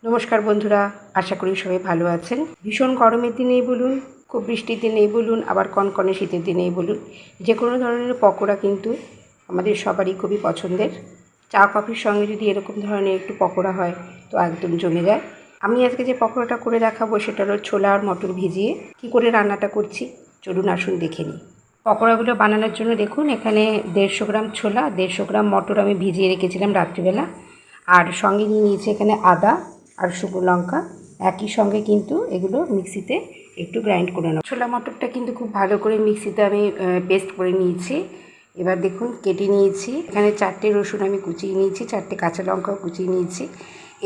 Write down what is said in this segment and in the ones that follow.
নমস্কার বন্ধুরা, আশা করি সবাই ভালো আছেন। ভীষণ গরমের দিনেই বলুন, খুব বৃষ্টির দিনেই বলুন, আবার কনকনে শীতের দিনেই বলুন, যে কোনো ধরনের পকোড়া কিন্তু আমাদের সবারই খুবই পছন্দের। চা কফির সঙ্গে যদি এরকম ধরনের একটু পকোড়া হয় তো একদম জমে যায়। আমি আজকে যে পকোড়াটা করে দেখাবো সেটা হলো ছোলা আর মটর ভিজিয়ে। কী করে রান্নাটা করছি চলুন আসুন দেখে নিই। পকোড়াগুলো বানানোর জন্য দেখুন এখানে 150 গ্রাম ছোলা, 150 গ্রাম মটর আমি ভিজিয়ে রেখেছিলাম রাত্রিবেলা, আর সঙ্গে নিয়ে নিয়েছি এখানে আদা আর শুকনো লঙ্কা। একই সঙ্গে কিন্তু এগুলো মিক্সিতে একটু গ্রাইন্ড করে নেব। ছোলা মটরটা কিন্তু খুব ভালো করে মিক্সিতে আমি পেস্ট করে নিয়েছি। এবার দেখুন কেটে নিয়েছি, এখানে 4টে রসুন আমি কুচিয়ে নিয়েছি, 4টে কাঁচা লঙ্কাও কুচিয়ে নিয়েছি।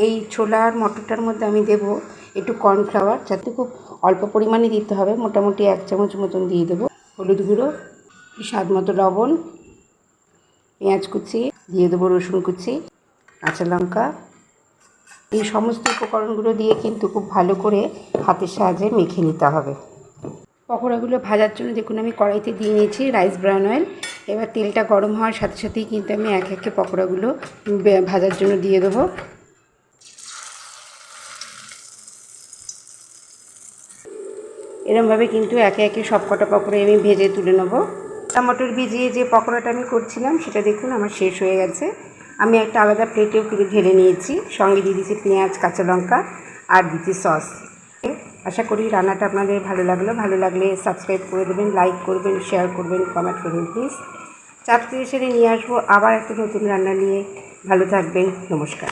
এই ছোলা আর মটরটার মধ্যে আমি দেব একটু কর্নফ্লাওয়ার, যাতে খুব অল্প পরিমাণে দিতে হবে, মোটামুটি 1 চামচ মতন দিয়ে দেবো। হলুদ গুঁড়ো, স্বাদ মতো লবণ, পেঁয়াজ কুচি দিয়ে দেবো, রসুন কুচি, কাঁচা লঙ্কা। এই সমস্ত উপকরণগুলো দিয়ে কিন্তু খুব ভালো করে হাতের সাহায্যে মেখে নিতে হবে। পকোড়াগুলো ভাজার জন্য দেখুন আমি কড়াইতে দিয়ে নিয়েছি রাইস ব্রাউন অয়েল। এবার তেলটা গরম হওয়ার সাথে সাথেই কিন্তু আমি এক একে পকোড়াগুলো ভাজার জন্য দিয়ে দেবো। এরমভাবে কিন্তু একে একে সব কটা পকোড়া আমি ভেজে তুলে নেবো। টমেটোর ভিজিয়ে যে পকোড়াটা আমি করছিলাম সেটা দেখুন আমার শেষ হয়ে গেছে। আমি একটা আলাদা প্লেটেও কিন্তু ঢেলে নিয়েছি, সঙ্গে দিয়ে দিয়েছি পেঁয়াজ, কাঁচা লঙ্কা আর দিচ্ছি সস। আশা করি রান্নাটা আপনাদের ভালো লাগলে সাবস্ক্রাইব করে দেবেন, লাইক করবেন, শেয়ার করবেন, কমেন্ট করবেন প্লিজ। চাপ দিয়ে সেরে নিয়ে আসবো আবার একটা নতুন রান্না নিয়ে। ভালো থাকবেন, নমস্কার।